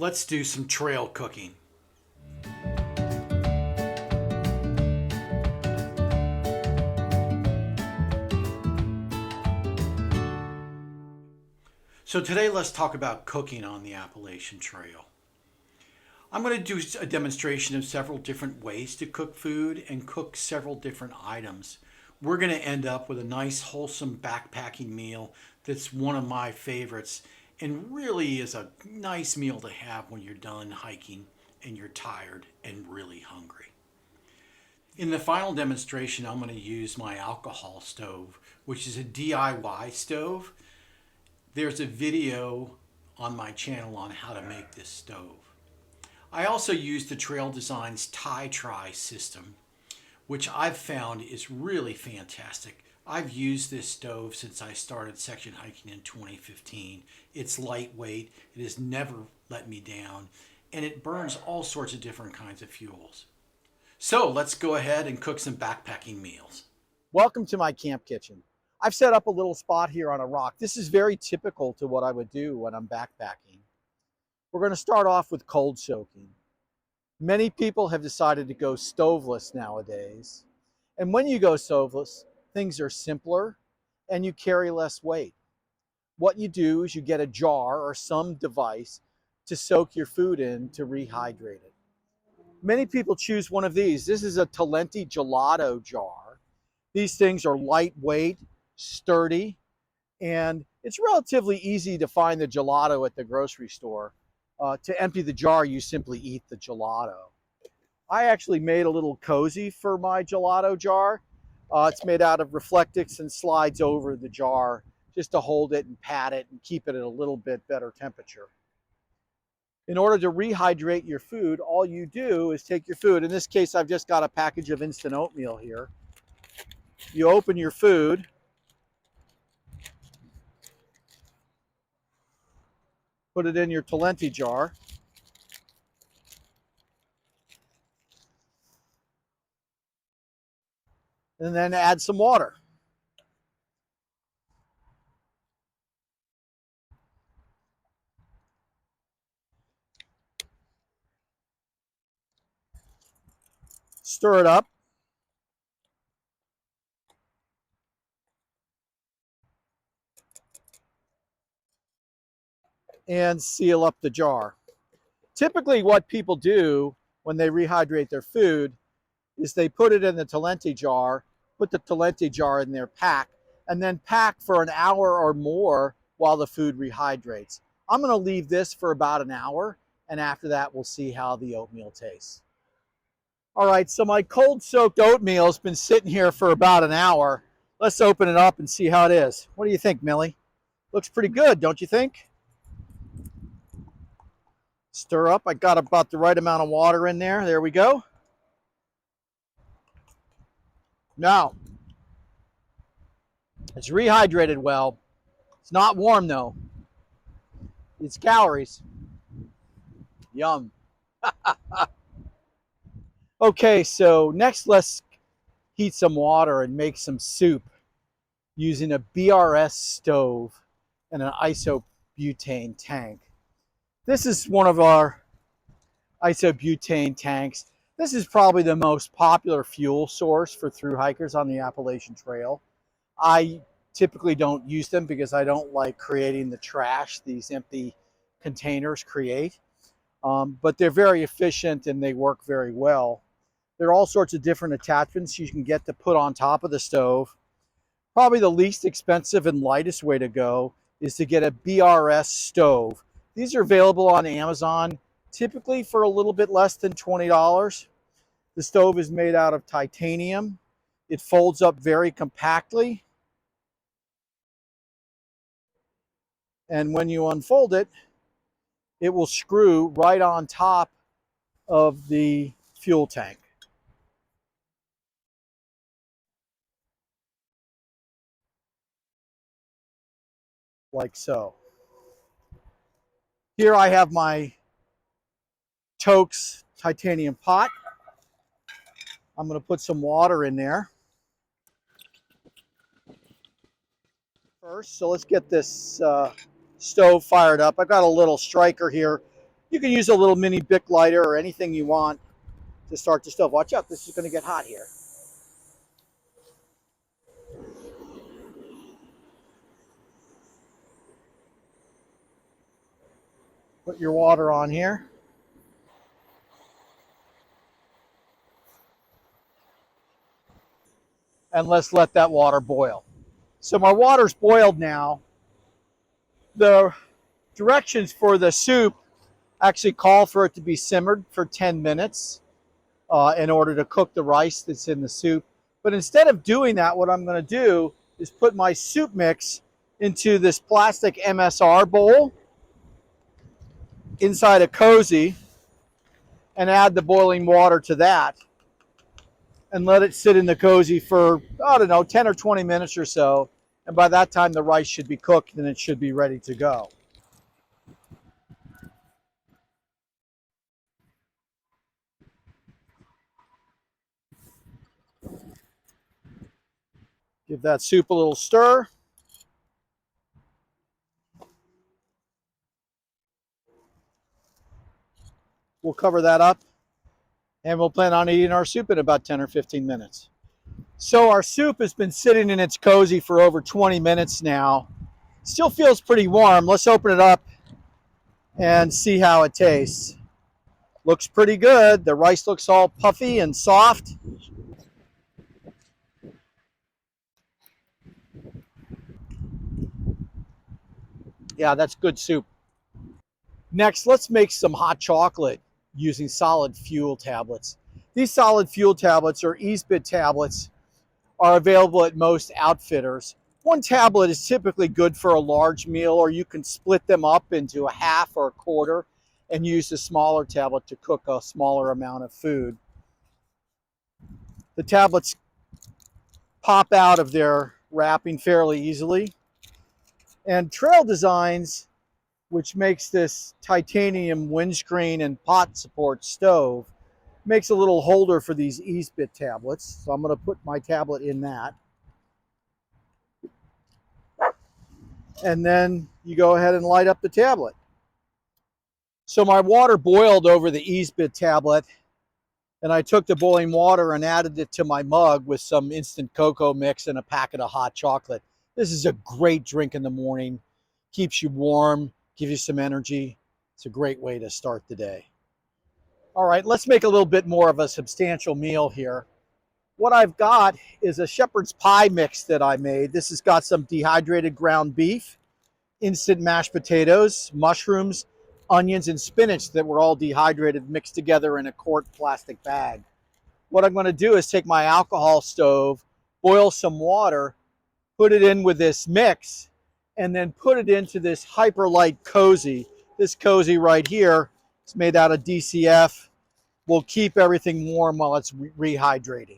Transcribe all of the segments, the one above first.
Let's do some trail cooking. So today let's talk about cooking on the Appalachian Trail. I'm going to do a demonstration of several different ways to cook food and cook several different items. We're going to end up with a nice wholesome backpacking meal that's one of my favorites and really is a nice meal to have when you're done hiking and you're tired and really hungry. In the final demonstration, I'm going to use my alcohol stove, which is a DIY stove. There's a video on my channel on how to make this stove. I also use the Trail Designs tie-try system, which I've found is really fantastic. I've used this stove since I started section hiking in 2015. It's lightweight, it has never let me down, and it burns all sorts of different kinds of fuels. So let's go ahead and cook some backpacking meals. Welcome to my camp kitchen. I've set up a little spot here on a rock. This is very typical to what I would do when I'm backpacking. We're going to start off with cold soaking. Many people have decided to go stoveless nowadays. And when you go stoveless, things are simpler and you carry less weight. What you do is you get a jar or some device to soak your food in to rehydrate it. Many people choose one of these. This is a Talenti gelato jar. These things are lightweight, sturdy, and it's relatively easy to find the gelato at the grocery store. To empty the jar, you simply eat the gelato. I actually made a little cozy for my gelato jar. It's made out of Reflectix and slides over the jar just to hold it and pat it and keep it at a little bit better temperature. In order to rehydrate your food, all you do is take your food. In this case, I've just got a package of instant oatmeal here. You open your food. Put it in your Talenti jar. And then add some water. Stir it up. And seal up the jar. Typically what people do when they rehydrate their food is they put it in the Talenti jar, put the Talenti jar in their pack, and then pack for an hour or more while the food rehydrates. I'm going to leave this for about an hour, and after that we'll see how the oatmeal tastes. All right, so my cold soaked oatmeal has been sitting here for about an hour. Let's open it up and see how it is. What do you think, Millie? Looks pretty good, don't you think? Stir up. I got about the right amount of water in there. There we go. Now, it's rehydrated well. It's not warm though. It's calories. Yum. Okay, so next let's heat some water and make some soup using a BRS stove and an isobutane tank. This is one of our isobutane tanks. This is probably the most popular fuel source for thru hikers on the Appalachian Trail. I typically don't use them because I don't like creating the trash these empty containers create. But they're very efficient and they work very well. There are all sorts of different attachments you can get to put on top of the stove. Probably the least expensive and lightest way to go is to get a BRS stove. These are available on Amazon, typically for a little bit less than $20. The stove is made out of titanium. It folds up very compactly. And when you unfold it, it will screw right on top of the fuel tank. Like so. Here I have my Tokes titanium pot. I'm going to put some water in there first. So let's get this stove fired up. I've got a little striker here You can use a little mini Bic lighter or anything you want to start the stove. Watch out, this is going to get hot here. Put your water on here. And let's let that water boil. So my water's boiled now. The directions for the soup actually call for it to be simmered for 10 minutes in order to cook the rice that's in the soup. But instead of doing that, what I'm going to do is put my soup mix into this plastic MSR bowl inside a cozy and add the boiling water to that and let it sit in the cozy for, I don't know, 10 or 20 minutes or so. And by that time, the rice should be cooked and it should be ready to go. Give that soup a little stir. We'll cover that up and we'll plan on eating our soup in about 10 or 15 minutes. So our soup has been sitting in its cozy for over 20 minutes now. Still feels pretty warm. Let's open it up and see how it tastes. Looks pretty good. The rice looks all puffy and soft. Yeah, that's good soup. Next, let's make some hot chocolate using solid fuel tablets. These solid fuel tablets, or Esbit tablets, are available at most outfitters. One tablet is typically good for a large meal, or you can split them up into a half or a quarter and use the smaller tablet to cook a smaller amount of food. The tablets pop out of their wrapping fairly easily. And Trail Designs, which makes this titanium windscreen and pot support stove, makes a little holder for these Esbit tablets. So I'm going to put my tablet in that. And then you go ahead and light up the tablet. So my water boiled over the Esbit tablet, and I took the boiling water and added it to my mug with some instant cocoa mix and a packet of hot chocolate. This is a great drink in the morning. Keeps you warm, gives you some energy. It's a great way to start the day. All right, let's make a little bit more of a substantial meal here. What I've got is a shepherd's pie mix that I made. This has got some dehydrated ground beef, instant mashed potatoes, mushrooms, onions, and spinach that were all dehydrated, mixed together in a quart plastic bag. What I'm going to do is take my alcohol stove, boil some water, put it in with this mix, and then put it into this Hyperlight cozy. This cozy right here is made out of DCF. Will keep everything warm while it's rehydrating.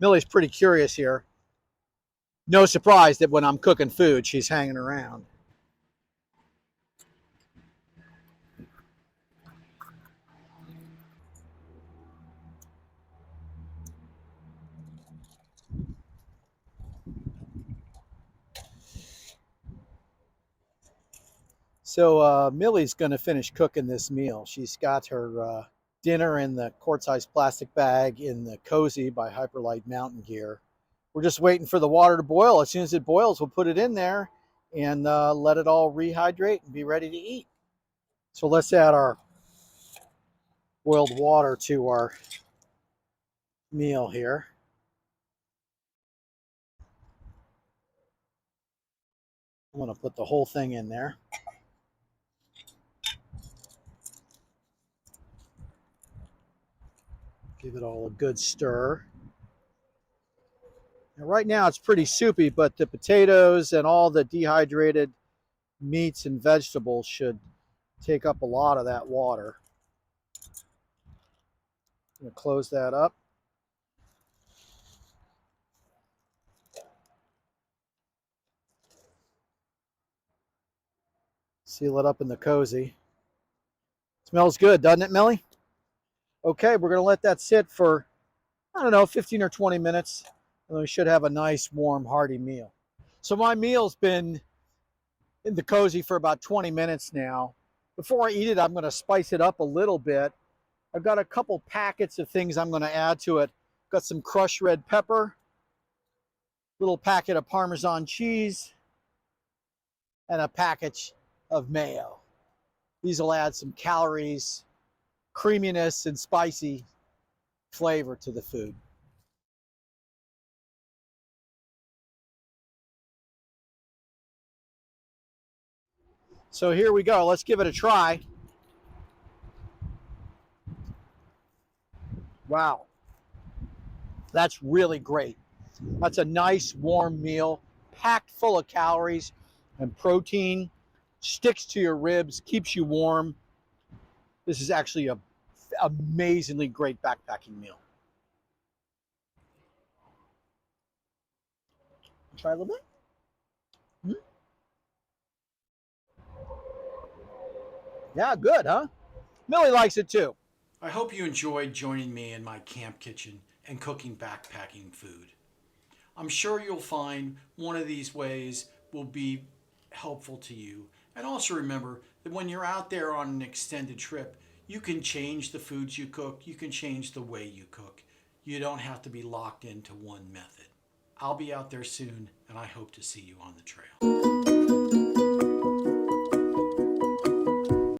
Millie's pretty curious here. No surprise that when I'm cooking food, she's hanging around. So Millie's going to finish cooking this meal. She's got her dinner in the quart-sized plastic bag in the Cozy by Hyperlight Mountain Gear. We're just waiting for the water to boil. As soon as it boils, we'll put it in there and let it all rehydrate and be ready to eat. So let's add our boiled water to our meal here. I'm going to put the whole thing in there. Give it all a good stir. Now, right now it's pretty soupy, but the potatoes and all the dehydrated meats and vegetables should take up a lot of that water. I'm going to close that up. Seal it up in the cozy. Smells good, doesn't it, Millie? Okay, we're going to let that sit for, I don't know, 15 or 20 minutes. And we should have a nice, warm, hearty meal. So my meal's been in the cozy for about 20 minutes now. Before I eat it, I'm going to spice it up a little bit. I've got a couple packets of things I'm going to add to it. Got some crushed red pepper, little packet of Parmesan cheese, and a package of mayo. These will add some calories, creaminess, and spicy flavor to the food. So here we go. Let's give it a try. Wow. That's really great. That's a nice warm meal, packed full of calories and protein, sticks to your ribs, keeps you warm. This is actually an amazingly great backpacking meal. Try a little bit. Yeah, good, huh? Millie likes it too. I hope you enjoyed joining me in my camp kitchen and cooking backpacking food. I'm sure you'll find one of these ways will be helpful to you. And also remember that when you're out there on an extended trip, you can change the foods you cook, you can change the way you cook. You don't have to be locked into one method. I'll be out there soon, and I hope to see you on the trail.